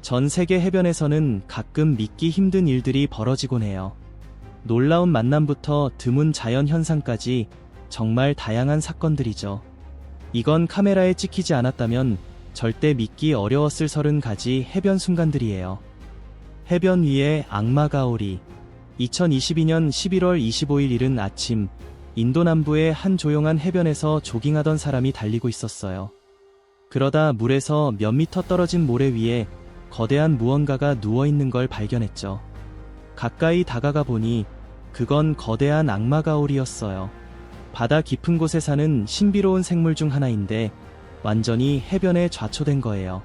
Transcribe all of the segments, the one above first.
전 세계 해변에서는 가끔 믿기 힘든 일들이 벌어지곤 해요. 놀라운 만남부터 드문 자연 현상까지 정말 다양한 사건들이죠. 이건 카메라에 찍히지 않았다면 절대 믿기 어려웠을 30가지 해변 순간들이에요. 해변 위에 악마가 오리. 2022년 11월 25일 이른 아침, 인도 남부의 한 조용한 해변에서 조깅하던 사람이 달리고 있었어요. 그러다 물에서 몇 미터 떨어진 모래 위에 거대한 무언가가 누워있는 걸 발견했죠. 가까이 다가가 보니 그건 거대한 악마가오리였어요. 바다 깊은 곳에 사는 신비로운 생물 중 하나인데 완전히 해변에 좌초된 거예요.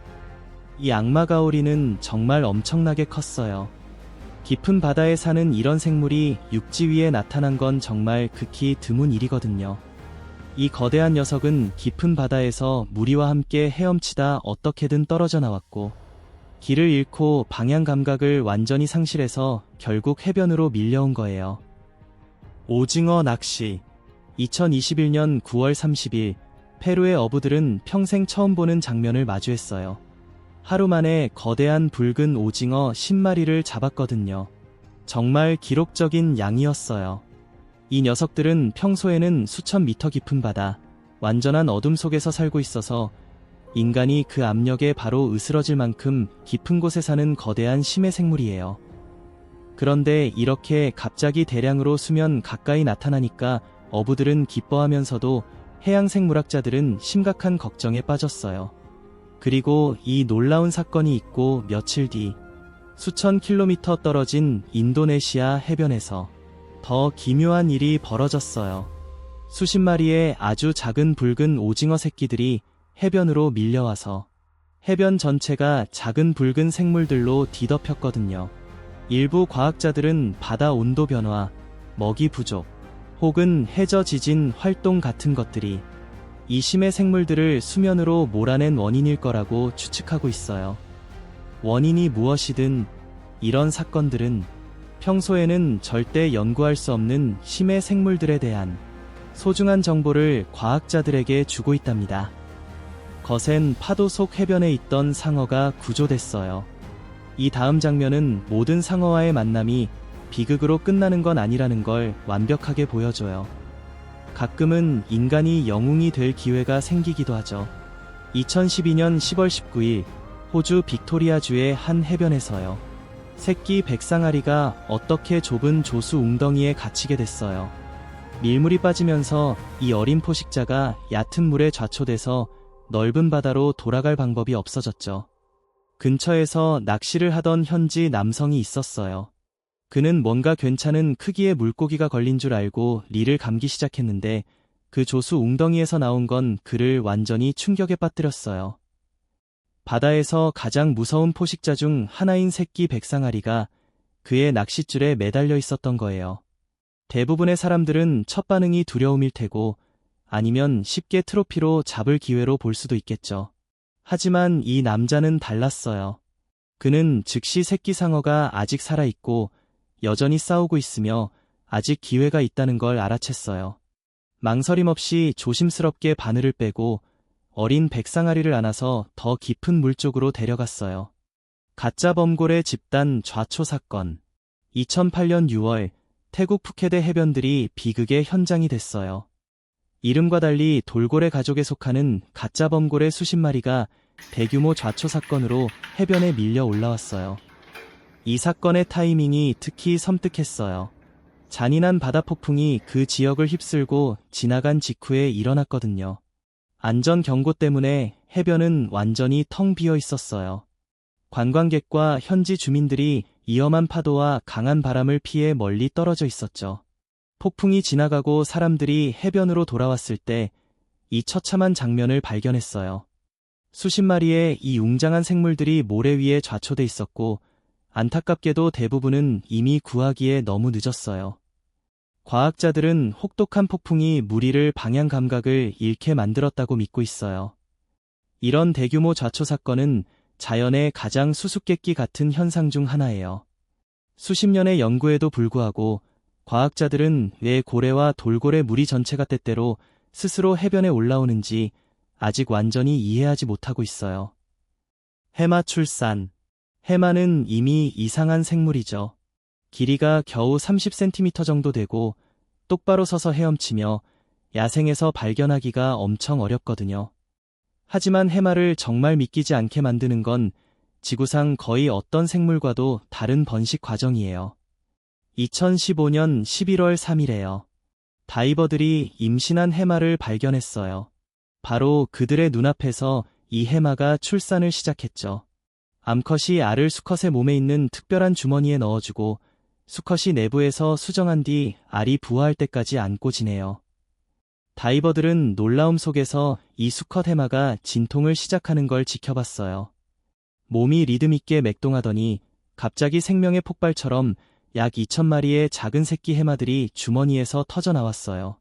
이 악마가오리는 정말 엄청나게 컸어요. 깊은 바다에 사는 이런 생물이 육지 위에 나타난 건 정말 극히 드문 일이거든요. 이 거대한 녀석은 깊은 바다에서 무리와 함께 헤엄치다 어떻게든 떨어져 나왔고, 길을 잃고 방향 감각을 완전히 상실해서 결국 해변으로 밀려온 거예요. 오징어 낚시. 2021년 9월 30일, 페루의 어부들은 평생 처음 보는 장면을 마주했어요. 하루 만에 거대한 붉은 오징어 10마리를 잡았거든요. 정말 기록적인 양이었어요. 이 녀석들은 평소에는 수천 미터 깊은 바다, 완전한 어둠 속에서 살고 있어서 인간이 그 압력에 바로 으스러질 만큼 깊은 곳에 사는 거대한 심해 생물이에요. 그런데 이렇게 갑자기 대량으로 수면 가까이 나타나니까 어부들은 기뻐하면서도 해양 생물학자들은 심각한 걱정에 빠졌어요. 그리고 이 놀라운 사건이 있고 며칠 뒤, 수천 킬로미터 떨어진 인도네시아 해변에서 더 기묘한 일이 벌어졌어요. 수십 마리의 아주 작은 붉은 오징어 새끼들이 해변으로 밀려와서 해변 전체가 작은 붉은 생물들로 뒤덮였거든요. 일부 과학자들은 바다 온도 변화, 먹이 부족, 혹은 해저 지진 활동 같은 것들이 이 심해 생물들을 수면으로 몰아낸 원인일 거라고 추측하고 있어요. 원인이 무엇이든 이런 사건들은 평소에는 절대 연구할 수 없는 심해 생물들에 대한 소중한 정보를 과학자들에게 주고 있답니다. 거센 파도 속 해변에 있던 상어가 구조됐어요. 이 다음 장면은 모든 상어와의 만남이 비극으로 끝나는 건 아니라는 걸 완벽하게 보여줘요. 가끔은 인간이 영웅이 될 기회가 생기기도 하죠. 2012년 10월 19일, 호주 빅토리아주의 한 해변에서요. 새끼 백상아리가 어떻게 좁은 조수 웅덩이에 갇히게 됐어요. 밀물이 빠지면서 이 어린 포식자가 얕은 물에 좌초돼서 넓은 바다로 돌아갈 방법이 없어졌죠. 근처에서 낚시를 하던 현지 남성이 있었어요. 그는 뭔가 괜찮은 크기의 물고기가 걸린 줄 알고 릴을 감기 시작했는데 그 조수 웅덩이에서 나온 건 그를 완전히 충격에 빠뜨렸어요. 바다에서 가장 무서운 포식자 중 하나인 새끼 백상아리가 그의 낚싯줄에 매달려 있었던 거예요. 대부분의 사람들은 첫 반응이 두려움일 테고 아니면 쉽게 트로피로 잡을 기회로 볼 수도 있겠죠. 하지만 이 남자는 달랐어요. 그는 즉시 새끼 상어가 아직 살아있고 여전히 싸우고 있으며 아직 기회가 있다는 걸 알아챘어요. 망설임 없이 조심스럽게 바늘을 빼고 어린 백상아리를 안아서 더 깊은 물 쪽으로 데려갔어요. 가짜 범고래 집단 좌초 사건. 2008년 6월, 태국 푸켓의 해변들이 비극의 현장이 됐어요. 이름과 달리 돌고래 가족에 속하는 가짜 범고래 수십 마리가 대규모 좌초 사건으로 해변에 밀려 올라왔어요. 이 사건의 타이밍이 특히 섬뜩했어요. 잔인한 바다 폭풍이 그 지역을 휩쓸고 지나간 직후에 일어났거든요. 안전 경고 때문에 해변은 완전히 텅 비어 있었어요. 관광객과 현지 주민들이 위험한 파도와 강한 바람을 피해 멀리 떨어져 있었죠. 폭풍이 지나가고 사람들이 해변으로 돌아왔을 때 이 처참한 장면을 발견했어요. 수십 마리의 이 웅장한 생물들이 모래 위에 좌초돼 있었고 안타깝게도 대부분은 이미 구하기에 너무 늦었어요. 과학자들은 혹독한 폭풍이 무리를 방향 감각을 잃게 만들었다고 믿고 있어요. 이런 대규모 좌초 사건은 자연의 가장 수수께끼 같은 현상 중 하나예요. 수십 년의 연구에도 불구하고 과학자들은 왜 고래와 돌고래 무리 전체가 때때로 스스로 해변에 올라오는지 아직 완전히 이해하지 못하고 있어요. 해마 출산. 해마는 이미 이상한 생물이죠. 길이가 겨우 30cm 정도 되고 똑바로 서서 헤엄치며 야생에서 발견하기가 엄청 어렵거든요. 하지만 해마를 정말 믿기지 않게 만드는 건 지구상 거의 어떤 생물과도 다른 번식 과정이에요. 2015년 11월 3일에요. 다이버들이 임신한 해마를 발견했어요. 바로 그들의 눈앞에서 이 해마가 출산을 시작했죠. 암컷이 알을 수컷의 몸에 있는 특별한 주머니에 넣어주고 수컷이 내부에서 수정한 뒤 알이 부화할 때까지 안고 지내요. 다이버들은 놀라움 속에서 이 수컷 해마가 진통을 시작하는 걸 지켜봤어요. 몸이 리듬있게 맥동하더니 갑자기 생명의 폭발처럼 약 2,000마리의 작은 새끼 해마들이 주머니에서 터져 나왔어요.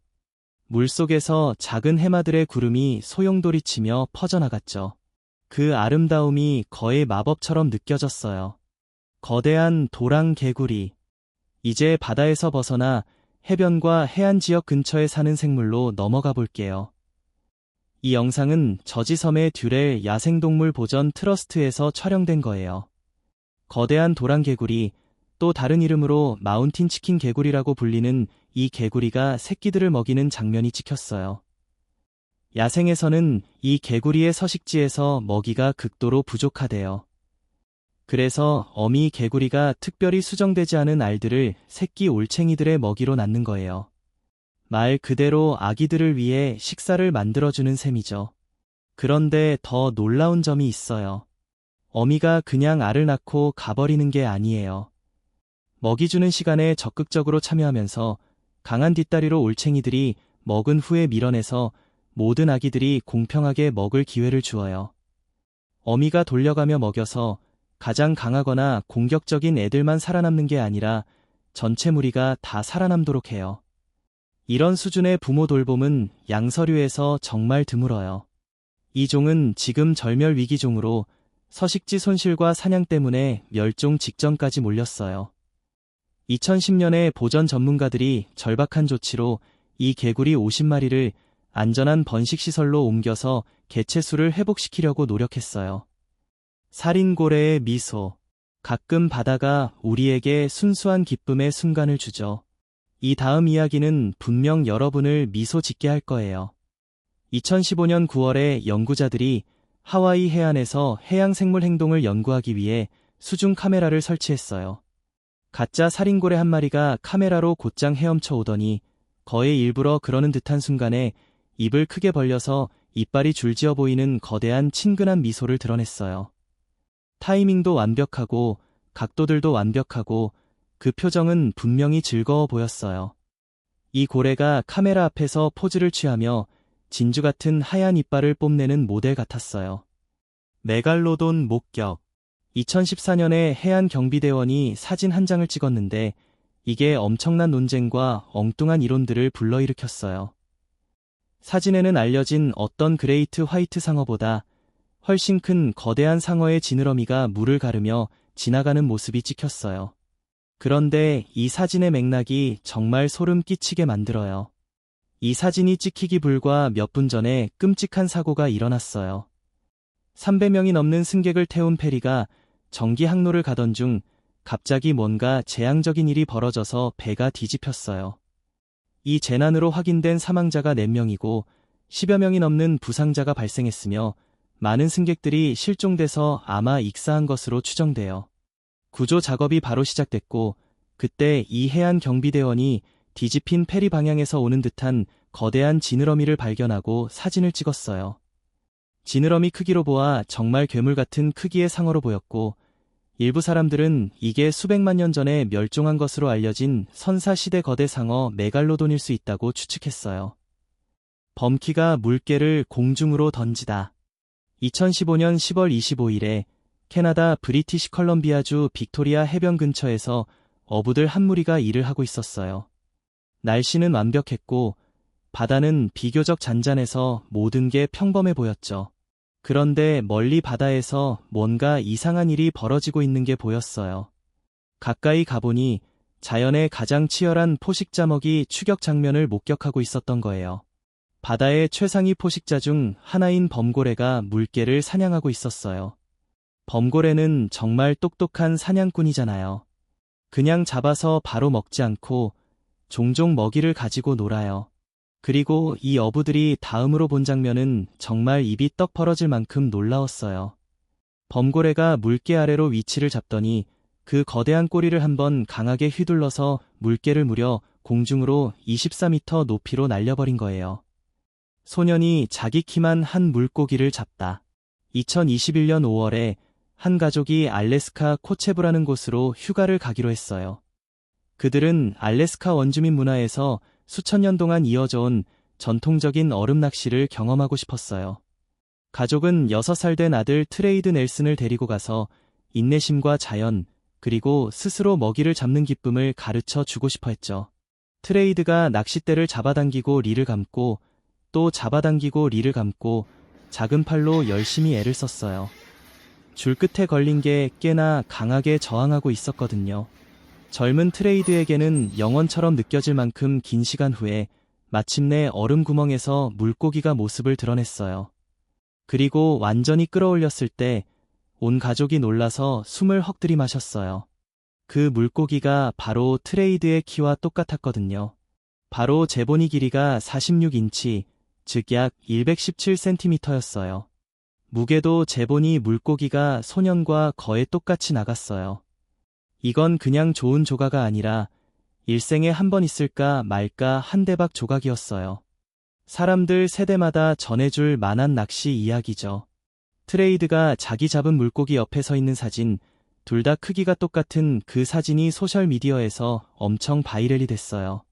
물속에서 작은 해마들의 구름이 소용돌이치며 퍼져나갔죠. 그 아름다움이 거의 마법처럼 느껴졌어요. 거대한 도랑 개구리. 이제 바다에서 벗어나 해변과 해안 지역 근처에 사는 생물로 넘어가 볼게요. 이 영상은 저지섬의 듀렐 야생동물 보전 트러스트에서 촬영된 거예요. 거대한 도랑 개구리, 또 다른 이름으로 마운틴 치킨 개구리라고 불리는 이 개구리가 새끼들을 먹이는 장면이 찍혔어요. 야생에서는 이 개구리의 서식지에서 먹이가 극도로 부족하대요. 그래서 어미 개구리가 특별히 수정되지 않은 알들을 새끼 올챙이들의 먹이로 낳는 거예요. 말 그대로 아기들을 위해 식사를 만들어주는 셈이죠. 그런데 더 놀라운 점이 있어요. 어미가 그냥 알을 낳고 가버리는 게 아니에요. 먹이 주는 시간에 적극적으로 참여하면서 강한 뒷다리로 올챙이들이 먹은 후에 밀어내서 모든 아기들이 공평하게 먹을 기회를 주어요. 어미가 돌려가며 먹여서 가장 강하거나 공격적인 애들만 살아남는 게 아니라 전체 무리가 다 살아남도록 해요. 이런 수준의 부모 돌봄은 양서류에서 정말 드물어요. 이 종은 지금 절멸 위기종으로 서식지 손실과 사냥 때문에 멸종 직전까지 몰렸어요. 2010년에 보전 전문가들이 절박한 조치로 이 개구리 50마리를 안전한 번식시설로 옮겨서 개체수를 회복시키려고 노력했어요. 살인고래의 미소. 가끔 바다가 우리에게 순수한 기쁨의 순간을 주죠. 이 다음 이야기는 분명 여러분을 미소 짓게 할 거예요. 2015년 9월에 연구자들이 하와이 해안에서 해양생물 행동을 연구하기 위해 수중 카메라를 설치했어요. 가짜 살인고래 한 마리가 카메라로 곧장 헤엄쳐 오더니 거의 일부러 그러는 듯한 순간에 입을 크게 벌려서 이빨이 줄지어 보이는 거대한 친근한 미소를 드러냈어요. 타이밍도 완벽하고 각도들도 완벽하고 그 표정은 분명히 즐거워 보였어요. 이 고래가 카메라 앞에서 포즈를 취하며 진주 같은 하얀 이빨을 뽐내는 모델 같았어요. 메갈로돈 목격. 2014년에 해안경비대원이 사진 한 장을 찍었는데 이게 엄청난 논쟁과 엉뚱한 이론들을 불러일으켰어요. 사진에는 알려진 어떤 그레이트 화이트 상어보다 훨씬 큰 거대한 상어의 지느러미가 물을 가르며 지나가는 모습이 찍혔어요. 그런데 이 사진의 맥락이 정말 소름 끼치게 만들어요. 이 사진이 찍히기 불과 몇 분 전에 끔찍한 사고가 일어났어요. 300명이 넘는 승객을 태운 페리가 정기 항로를 가던 중 갑자기 뭔가 재앙적인 일이 벌어져서 배가 뒤집혔어요. 이 재난으로 확인된 사망자가 4명이고 10여 명이 넘는 부상자가 발생했으며 많은 승객들이 실종돼서 아마 익사한 것으로 추정돼요. 구조 작업이 바로 시작됐고 그때 이 해안 경비대원이 뒤집힌 페리 방향에서 오는 듯한 거대한 지느러미를 발견하고 사진을 찍었어요. 지느러미 크기로 보아 정말 괴물 같은 크기의 상어로 보였고 일부 사람들은 이게 수백만 년 전에 멸종한 것으로 알려진 선사시대 거대 상어 메갈로돈일 수 있다고 추측했어요. 범키가 물개를 공중으로 던지다. 2015년 10월 25일에 캐나다 브리티시 컬럼비아주 빅토리아 해변 근처에서 어부들 한 무리가 일을 하고 있었어요. 날씨는 완벽했고 바다는 비교적 잔잔해서 모든 게 평범해 보였죠. 그런데 멀리 바다에서 뭔가 이상한 일이 벌어지고 있는 게 보였어요. 가까이 가보니 자연의 가장 치열한 포식자먹이 추격 장면을 목격하고 있었던 거예요. 바다의 최상위 포식자 중 하나인 범고래가 물개를 사냥하고 있었어요. 범고래는 정말 똑똑한 사냥꾼이잖아요. 그냥 잡아서 바로 먹지 않고 종종 먹이를 가지고 놀아요. 그리고 이 어부들이 다음으로 본 장면은 정말 입이 떡 벌어질 만큼 놀라웠어요. 범고래가 물개 아래로 위치를 잡더니 그 거대한 꼬리를 한번 강하게 휘둘러서 물개를 무려 공중으로 24m 높이로 날려버린 거예요. 소년이 자기 키만 한 물고기를 잡다. 2021년 5월에 한 가족이 알래스카 코체부라는 곳으로 휴가를 가기로 했어요. 그들은 알래스카 원주민 문화에서 수천 년 동안 이어져 온 전통적인 얼음 낚시를 경험하고 싶었어요. 가족은 6살 된 아들 트레이드 넬슨을 데리고 가서 인내심과 자연, 그리고 스스로 먹이를 잡는 기쁨을 가르쳐 주고 싶어 했죠. 트레이드가 낚싯대를 잡아당기고 릴을 감고 또 잡아당기고 릴을 감고 작은 팔로 열심히 애를 썼어요. 줄 끝에 걸린 게 꽤나 강하게 저항하고 있었거든요. 젊은 트레이드에게는 영원처럼 느껴질 만큼 긴 시간 후에 마침내 얼음 구멍에서 물고기가 모습을 드러냈어요. 그리고 완전히 끌어올렸을 때 온 가족이 놀라서 숨을 헉 들이마셨어요. 그 물고기가 바로 트레이드의 키와 똑같았거든요. 바로 제보니 길이가 46인치, 즉 약 117cm였어요. 무게도 제보니 물고기가 소년과 거의 똑같이 나갔어요. 이건 그냥 좋은 조가가 아니라 일생에 한 번 있을까 말까 한 대박 조각이었어요. 사람들 세대마다 전해줄 만한 낚시 이야기죠. 트레이드가 자기 잡은 물고기 옆에 서 있는 사진, 둘 다 크기가 똑같은 그 사진이 소셜미디어에서 엄청 바이럴이 됐어요.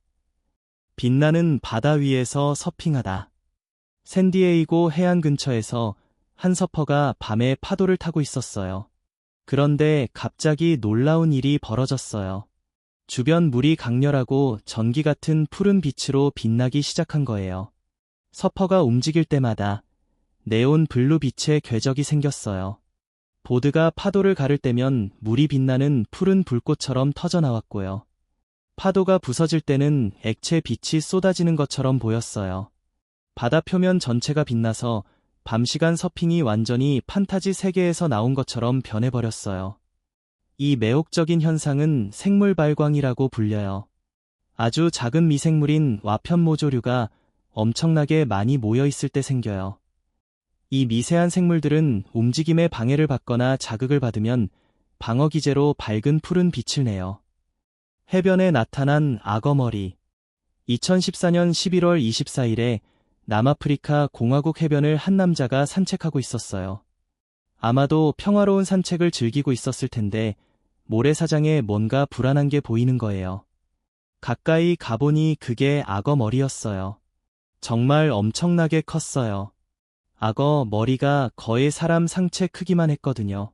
빛나는 바다 위에서 서핑하다. 샌디에이고 해안 근처에서 한 서퍼가 밤에 파도를 타고 있었어요. 그런데 갑자기 놀라운 일이 벌어졌어요. 주변 물이 강렬하고 전기 같은 푸른 빛으로 빛나기 시작한 거예요. 서퍼가 움직일 때마다 네온 블루 빛의 궤적이 생겼어요. 보드가 파도를 가를 때면 물이 빛나는 푸른 불꽃처럼 터져나왔고요. 파도가 부서질 때는 액체 빛이 쏟아지는 것처럼 보였어요. 바다 표면 전체가 빛나서 밤시간 서핑이 완전히 판타지 세계에서 나온 것처럼 변해버렸어요. 이 매혹적인 현상은 생물 발광이라고 불려요. 아주 작은 미생물인 와편모조류가 엄청나게 많이 모여 있을 때 생겨요. 이 미세한 생물들은 움직임에 방해를 받거나 자극을 받으면 방어 기제로 밝은 푸른 빛을 내요. 해변에 나타난 악어머리. 2014년 11월 24일에 남아프리카 공화국 해변을 한 남자가 산책하고 있었어요. 아마도 평화로운 산책을 즐기고 있었을 텐데 모래사장에 뭔가 불안한 게 보이는 거예요. 가까이 가보니 그게 악어머리였어요. 정말 엄청나게 컸어요. 악어 머리가 거의 사람 상체 크기만 했거든요.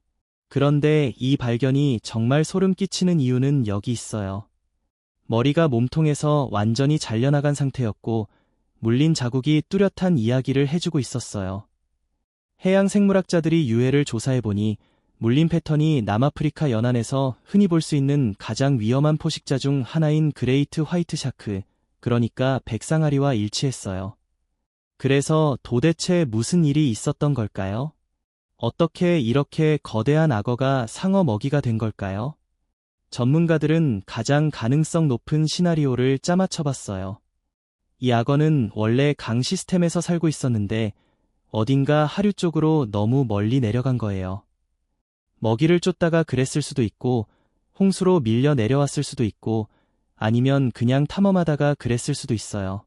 그런데 이 발견이 정말 소름 끼치는 이유는 여기 있어요. 머리가 몸통에서 완전히 잘려나간 상태였고 물린 자국이 뚜렷한 이야기를 해주고 있었어요. 해양 생물학자들이 유해를 조사해보니 물린 패턴이 남아프리카 연안에서 흔히 볼 수 있는 가장 위험한 포식자 중 하나인 그레이트 화이트 샤크, 그러니까 백상아리와 일치했어요. 그래서 도대체 무슨 일이 있었던 걸까요? 어떻게 이렇게 거대한 악어가 상어 먹이가 된 걸까요? 전문가들은 가장 가능성 높은 시나리오를 짜맞춰봤어요. 이 악어는 원래 강 시스템에서 살고 있었는데 어딘가 하류 쪽으로 너무 멀리 내려간 거예요. 먹이를 쫓다가 그랬을 수도 있고 홍수로 밀려 내려왔을 수도 있고 아니면 그냥 탐험하다가 그랬을 수도 있어요.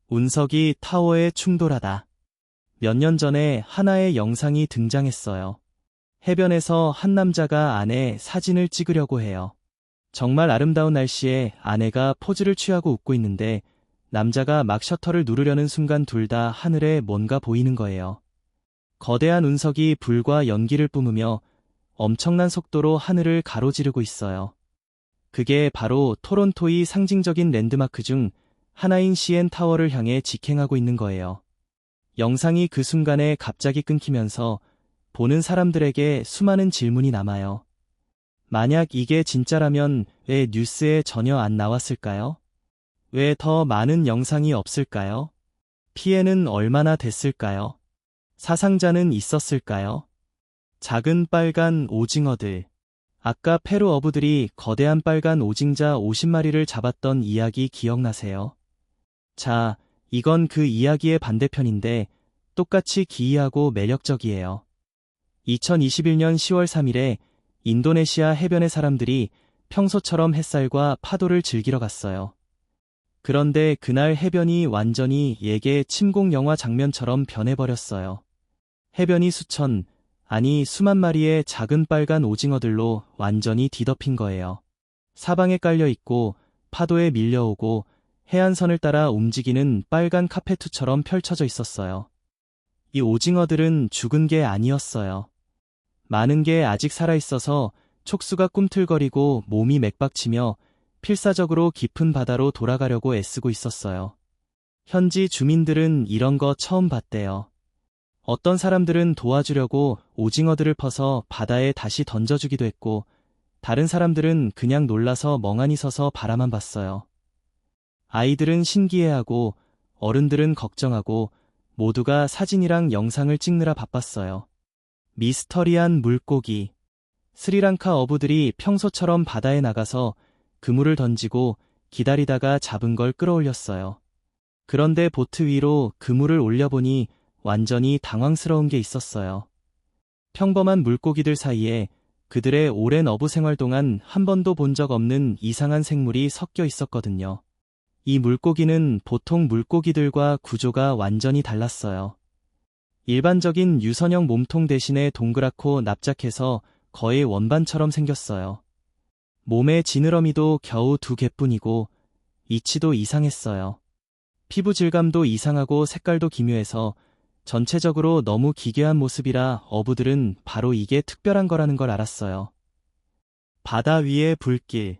운석이 타워에 충돌하다. 몇 년 전에 하나의 영상이 등장했어요. 해변에서 한 남자가 아내 사진을 찍으려고 해요. 정말 아름다운 날씨에 아내가 포즈를 취하고 웃고 있는데 남자가 막 셔터를 누르려는 순간 둘 다 하늘에 뭔가 보이는 거예요. 거대한 운석이 불과 연기를 뿜으며 엄청난 속도로 하늘을 가로지르고 있어요. 그게 바로 토론토의 상징적인 랜드마크 중 하나인 CN 타워를 향해 직행하고 있는 거예요. 영상이 그 순간에 갑자기 끊기면서 보는 사람들에게 수많은 질문이 남아요. 만약 이게 진짜라면 왜 뉴스에 전혀 안 나왔을까요? 왜 더 많은 영상이 없을까요? 피해는 얼마나 됐을까요? 사상자는 있었을까요? 작은 빨간 오징어들. 아까 페루 어부들이 거대한 빨간 오징자 50마리를 잡았던 이야기 기억나세요? 자, 이건 그 이야기의 반대편인데 똑같이 기이하고 매력적이에요. 2021년 10월 3일에 인도네시아 해변의 사람들이 평소처럼 햇살과 파도를 즐기러 갔어요. 그런데 그날 해변이 완전히 예계 침공 영화 장면처럼 변해버렸어요. 해변이 수천, 아니 수만 마리의 작은 빨간 오징어들로 완전히 뒤덮인 거예요. 사방에 깔려 있고 파도에 밀려오고 해안선을 따라 움직이는 빨간 카페트처럼 펼쳐져 있었어요. 이 오징어들은 죽은 게 아니었어요. 많은 게 아직 살아있어서 촉수가 꿈틀거리고 몸이 맥박치며 필사적으로 깊은 바다로 돌아가려고 애쓰고 있었어요. 현지 주민들은 이런 거 처음 봤대요. 어떤 사람들은 도와주려고 오징어들을 퍼서 바다에 다시 던져주기도 했고, 다른 사람들은 그냥 놀라서 멍하니 서서 바라만 봤어요. 아이들은 신기해하고 어른들은 걱정하고 모두가 사진이랑 영상을 찍느라 바빴어요. 미스터리한 물고기. 스리랑카 어부들이 평소처럼 바다에 나가서 그물을 던지고 기다리다가 잡은 걸 끌어올렸어요. 그런데 보트 위로 그물을 올려보니 완전히 당황스러운 게 있었어요. 평범한 물고기들 사이에 그들의 오랜 어부 생활 동안 한 번도 본 적 없는 이상한 생물이 섞여 있었거든요. 이 물고기는 보통 물고기들과 구조가 완전히 달랐어요. 일반적인 유선형 몸통 대신에 동그랗고 납작해서 거의 원반처럼 생겼어요. 몸의 지느러미도 겨우 2개뿐이고 이치도 이상했어요. 피부 질감도 이상하고 색깔도 기묘해서 전체적으로 너무 기괴한 모습이라 어부들은 바로 이게 특별한 거라는 걸 알았어요. 바다 위의 불길.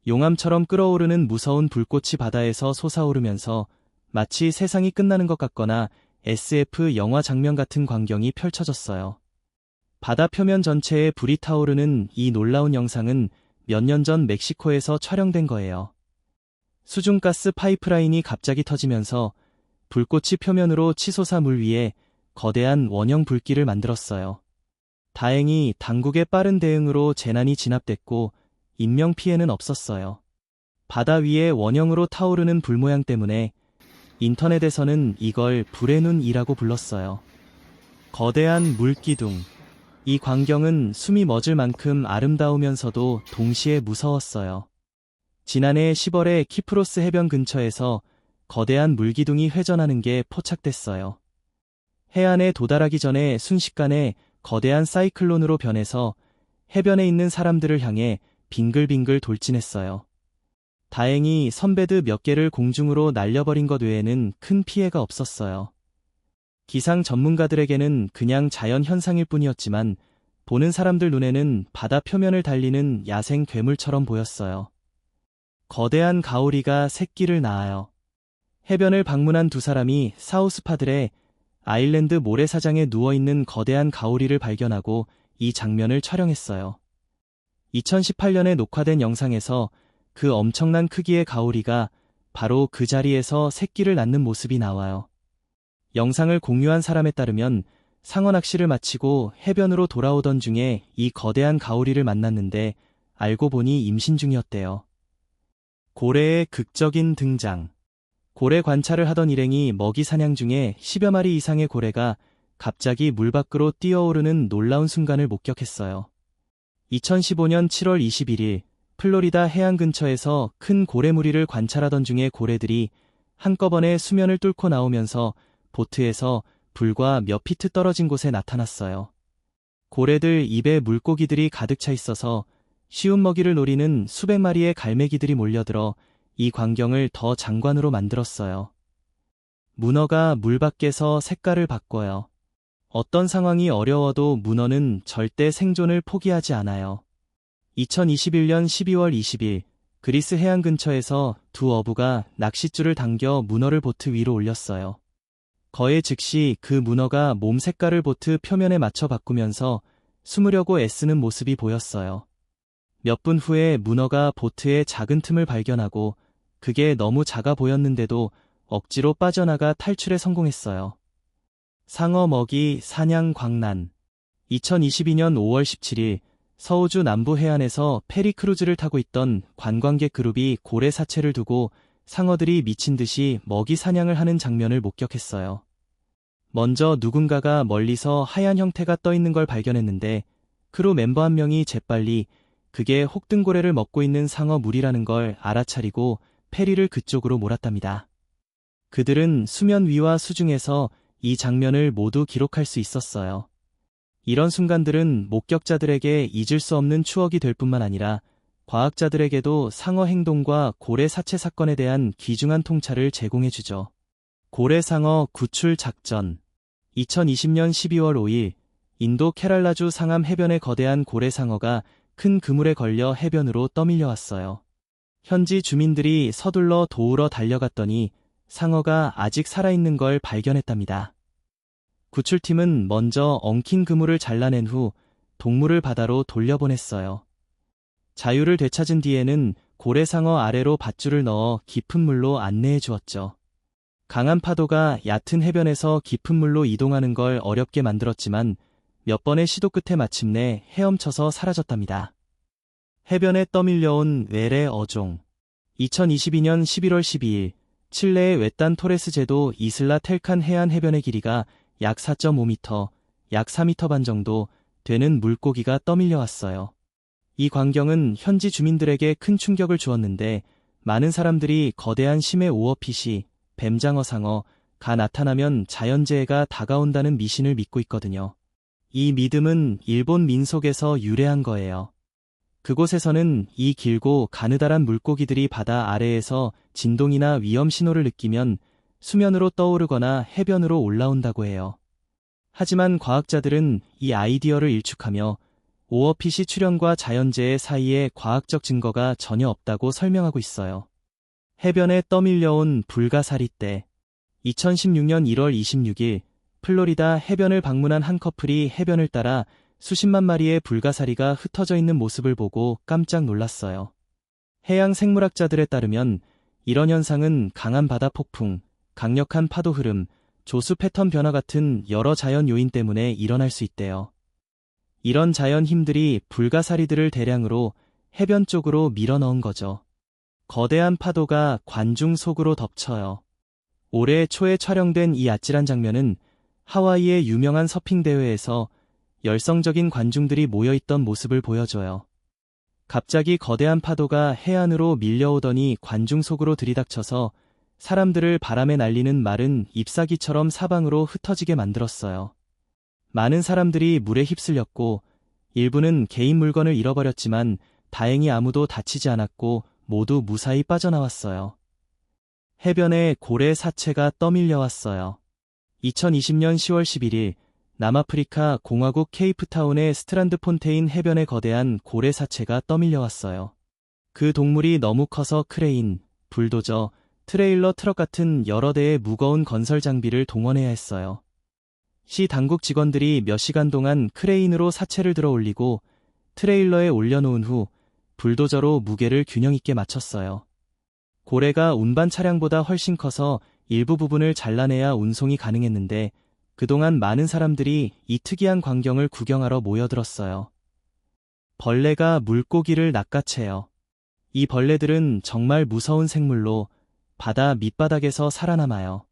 용암처럼 끓어오르는 무서운 불꽃이 바다에서 솟아오르면서 마치 세상이 끝나는 것 같거나 SF 영화 장면 같은 광경이 펼쳐졌어요. 바다 표면 전체에 불이 타오르는 이 놀라운 영상은 몇 년 전 멕시코에서 촬영된 거예요. 수중가스 파이프라인이 갑자기 터지면서 불꽃이 표면으로 치솟아 물 위에 거대한 원형 불길을 만들었어요. 다행히 당국의 빠른 대응으로 재난이 진압됐고 인명피해는 없었어요. 바다 위에 원형으로 타오르는 불 모양 때문에 인터넷에서는 이걸 불의 눈이라고 불렀어요. 거대한 물기둥. 이 광경은 숨이 멎을 만큼 아름다우면서도 동시에 무서웠어요. 지난해 10월에 키프로스 해변 근처에서 거대한 물기둥이 회전하는 게 포착됐어요. 해안에 도달하기 전에 순식간에 거대한 사이클론으로 변해서 해변에 있는 사람들을 향해 빙글빙글 돌진했어요. 다행히 선베드 몇 개를 공중으로 날려버린 것 외에는 큰 피해가 없었어요. 기상 전문가들에게는 그냥 자연 현상일 뿐이었지만 보는 사람들 눈에는 바다 표면을 달리는 야생 괴물처럼 보였어요. 거대한 가오리가 새끼를 낳아요. 해변을 방문한 두 사람이 사우스파들의 아일랜드 모래사장에 누워있는 거대한 가오리를 발견하고 이 장면을 촬영했어요. 2018년에 녹화된 영상에서 그 엄청난 크기의 가오리가 바로 그 자리에서 새끼를 낳는 모습이 나와요. 영상을 공유한 사람에 따르면 상어 낚시를 마치고 해변으로 돌아오던 중에 이 거대한 가오리를 만났는데 알고 보니 임신 중이었대요. 고래의 극적인 등장. 고래 관찰을 하던 일행이 먹이 사냥 중에 10여 마리 이상의 고래가 갑자기 물 밖으로 뛰어오르는 놀라운 순간을 목격했어요. 2015년 7월 21일 플로리다 해안 근처에서 큰 고래 무리를 관찰하던 중에 고래들이 한꺼번에 수면을 뚫고 나오면서 보트에서 불과 몇 피트 떨어진 곳에 나타났어요. 고래들 입에 물고기들이 가득 차 있어서 쉬운 먹이를 노리는 수백 마리의 갈매기들이 몰려들어 이 광경을 더 장관으로 만들었어요. 문어가 물 밖에서 색깔을 바꿔요. 어떤 상황이 어려워도 문어는 절대 생존을 포기하지 않아요. 2021년 12월 20일 그리스 해안 근처에서 두 어부가 낚싯줄을 당겨 문어를 보트 위로 올렸어요. 거의 즉시 그 문어가 몸 색깔을 보트 표면에 맞춰 바꾸면서 숨으려고 애쓰는 모습이 보였어요. 몇 분 후에 문어가 보트의 작은 틈을 발견하고 그게 너무 작아 보였는데도 억지로 빠져나가 탈출에 성공했어요. 상어 먹이 사냥 광란. 2022년 5월 17일 서우주 남부 해안에서 페리 크루즈를 타고 있던 관광객 그룹이 고래 사체를 두고 상어들이 미친 듯이 먹이 사냥을 하는 장면을 목격했어요. 먼저 누군가가 멀리서 하얀 형태가 떠 있는 걸 발견했는데 크루 멤버 한 명이 재빨리 그게 혹등고래를 먹고 있는 상어 물이라는 걸 알아차리고 페리를 그쪽으로 몰았답니다. 그들은 수면 위와 수중에서 이 장면을 모두 기록할 수 있었어요. 이런 순간들은 목격자들에게 잊을 수 없는 추억이 될 뿐만 아니라 과학자들에게도 상어 행동과 고래 사체 사건에 대한 귀중한 통찰을 제공해주죠. 고래상어 구출 작전. 2020년 12월 5일 인도 케랄라주 상암 해변의 거대한 고래상어가 큰 그물에 걸려 해변으로 떠밀려왔어요. 현지 주민들이 서둘러 도우러 달려갔더니 상어가 아직 살아있는 걸 발견했답니다. 구출팀은 먼저 엉킨 그물을 잘라낸 후 동물을 바다로 돌려보냈어요. 자유를 되찾은 뒤에는 고래상어 아래로 밧줄을 넣어 깊은 물로 안내해 주었죠. 강한 파도가 얕은 해변에서 깊은 물로 이동하는 걸 어렵게 만들었지만 몇 번의 시도 끝에 마침내 헤엄쳐서 사라졌답니다. 해변에 떠밀려온 외래 어종. 2022년 11월 12일 칠레의 외딴 토레스 제도 이슬라 텔칸 해안 해변의 길이가 약 4.5m, 약 4m 반 정도 되는 물고기가 떠밀려왔어요. 이 광경은 현지 주민들에게 큰 충격을 주었는데 많은 사람들이 거대한 심해 오어핏이 뱀장어 상어가 나타나면 자연재해가 다가온다는 미신을 믿고 있거든요. 이 믿음은 일본 민속에서 유래한 거예요. 그곳에서는 이 길고 가느다란 물고기들이 바다 아래에서 진동이나 위험 신호를 느끼면 수면으로 떠오르거나 해변으로 올라온다고 해요. 하지만 과학자들은 이 아이디어를 일축하며 오어핏이 출현과 자연재해 사이에 과학적 증거가 전혀 없다고 설명하고 있어요. 해변에 떠밀려온 불가사리떼. 2016년 1월 26일 플로리다 해변을 방문한 한 커플이 해변을 따라 수십만 마리의 불가사리가 흩어져 있는 모습을 보고 깜짝 놀랐어요. 해양 생물학자들에 따르면 이런 현상은 강한 바다 폭풍, 강력한 파도 흐름, 조수 패턴 변화 같은 여러 자연 요인 때문에 일어날 수 있대요. 이런 자연 힘들이 불가사리들을 대량으로 해변 쪽으로 밀어넣은 거죠. 거대한 파도가 관중 속으로 덮쳐요. 올해 초에 촬영된 이 아찔한 장면은 하와이의 유명한 서핑 대회에서 열성적인 관중들이 모여있던 모습을 보여줘요. 갑자기 거대한 파도가 해안으로 밀려오더니 관중 속으로 들이닥쳐서 사람들을 바람에 날리는 마른 잎사귀처럼 사방으로 흩어지게 만들었어요. 많은 사람들이 물에 휩쓸렸고 일부는 개인 물건을 잃어버렸지만 다행히 아무도 다치지 않았고 모두 무사히 빠져나왔어요. 해변에 고래 사체가 떠밀려왔어요. 2020년 10월 11일 남아프리카 공화국 케이프타운의 스트란드 폰테인 해변에 거대한 고래 사체가 떠밀려왔어요. 그 동물이 너무 커서 크레인, 불도저, 트레일러 트럭 같은 여러 대의 무거운 건설 장비를 동원해야 했어요. 시 당국 직원들이 몇 시간 동안 크레인으로 사체를 들어 올리고 트레일러에 올려놓은 후 불도저로 무게를 균형 있게 맞췄어요. 고래가 운반 차량보다 훨씬 커서 일부 부분을 잘라내야 운송이 가능했는데 그동안 많은 사람들이 이 특이한 광경을 구경하러 모여들었어요. 벌레가 물고기를 낚아채요. 이 벌레들은 정말 무서운 생물로 바다 밑바닥에서 살아남아요.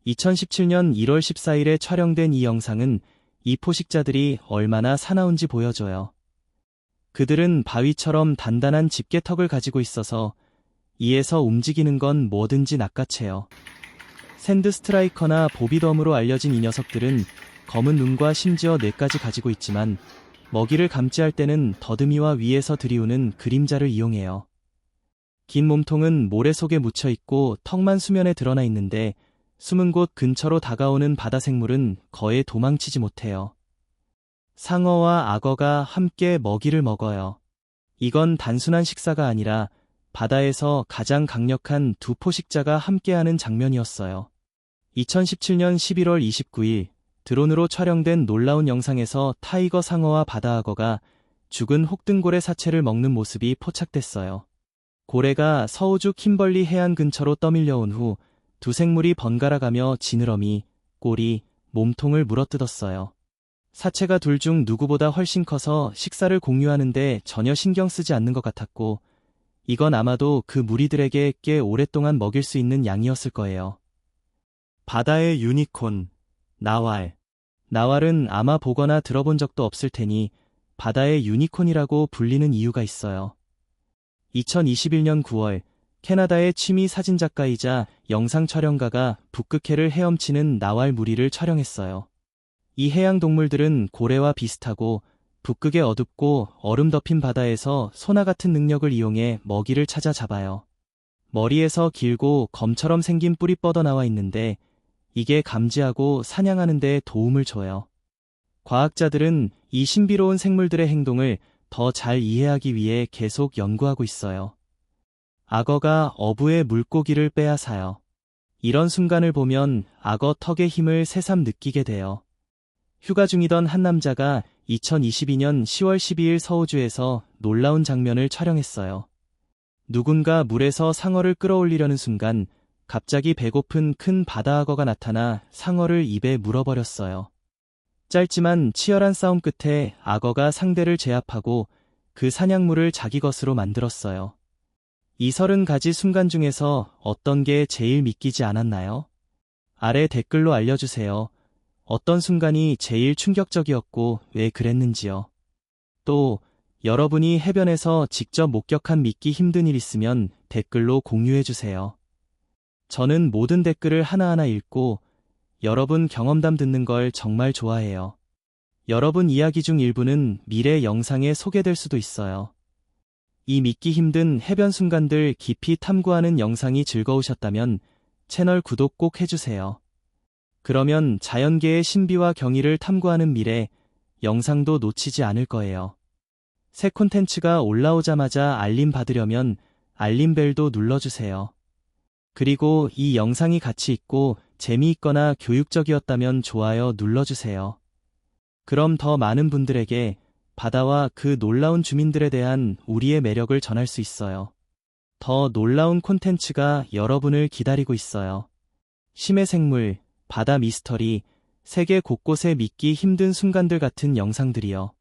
2017년 1월 14일에 촬영된 이 영상은 이 포식자들이 얼마나 사나운지 보여줘요. 그들은 바위처럼 단단한 집게턱을 가지고 있어서 이에서 움직이는 건 뭐든지 낚아채요. 샌드 스트라이커나 보비덤으로 알려진 이 녀석들은 검은 눈과 심지어 뇌까지 가지고 있지만 먹이를 감지할 때는 더듬이와 위에서 들이우는 그림자를 이용해요. 긴 몸통은 모래 속에 묻혀 있고 턱만 수면에 드러나 있는데 숨은 곳 근처로 다가오는 바다 생물은 거의 도망치지 못해요. 상어와 악어가 함께 먹이를 먹어요. 이건 단순한 식사가 아니라 바다에서 가장 강력한 두 포식자가 함께하는 장면이었어요. 2017년 11월 29일 드론으로 촬영된 놀라운 영상에서 타이거 상어와 바다 악어가 죽은 혹등고래 사체를 먹는 모습이 포착됐어요. 고래가 서우주 킴벌리 해안 근처로 떠밀려온 후 두 생물이 번갈아가며 지느러미, 꼬리, 몸통을 물어뜯었어요. 사체가 둘 중 누구보다 훨씬 커서 식사를 공유하는데 전혀 신경 쓰지 않는 것 같았고, 이건 아마도 그 무리들에게 꽤 오랫동안 먹일 수 있는 양이었을 거예요. 바다의 유니콘, 나왈. 나왈은 아마 보거나 들어본 적도 없을 테니 바다의 유니콘이라고 불리는 이유가 있어요. 2021년 9월, 캐나다의 취미 사진작가이자 영상 촬영가가 북극해를 헤엄치는 나왈 무리를 촬영했어요. 이 해양 동물들은 고래와 비슷하고 북극의 어둡고 얼음 덮인 바다에서 소나 같은 능력을 이용해 먹이를 찾아 잡아요. 머리에서 길고 검처럼 생긴 뿔이 뻗어나와 있는데 이게 감지하고 사냥하는 데 도움을 줘요. 과학자들은 이 신비로운 생물들의 행동을 더 잘 이해하기 위해 계속 연구하고 있어요. 악어가 어부의 물고기를 빼앗아요. 이런 순간을 보면 악어 턱의 힘을 새삼 느끼게 돼요. 휴가 중이던 한 남자가 2022년 10월 12일 서우주에서 놀라운 장면을 촬영했어요. 누군가 물에서 상어를 끌어올리려는 순간 갑자기 배고픈 큰 바다악어가 나타나 상어를 입에 물어버렸어요. 짧지만 치열한 싸움 끝에 악어가 상대를 제압하고 그 사냥물을 자기 것으로 만들었어요. 이 30가지 순간 중에서 어떤 게 제일 믿기지 않았나요? 아래 댓글로 알려주세요. 어떤 순간이 제일 충격적이었고 왜 그랬는지요. 또 여러분이 해변에서 직접 목격한 믿기 힘든 일 있으면 댓글로 공유해주세요. 저는 모든 댓글을 하나하나 읽고 여러분 경험담 듣는 걸 정말 좋아해요. 여러분 이야기 중 일부는 미래 영상에 소개될 수도 있어요. 이 믿기 힘든 해변 순간들 깊이 탐구하는 영상이 즐거우셨다면 채널 구독 꼭 해주세요. 그러면 자연계의 신비와 경이를 탐구하는 미래 영상도 놓치지 않을 거예요. 새 콘텐츠가 올라오자마자 알림 받으려면 알림벨도 눌러주세요. 그리고 이 영상이 가치 있고 재미있거나 교육적이었다면 좋아요 눌러주세요. 그럼 더 많은 분들에게 바다와 그 놀라운 주민들에 대한 우리의 매력을 전할 수 있어요. 더 놀라운 콘텐츠가 여러분을 기다리고 있어요. 심해 생물, 바다 미스터리, 세계 곳곳에 믿기 힘든 순간들 같은 영상들이요.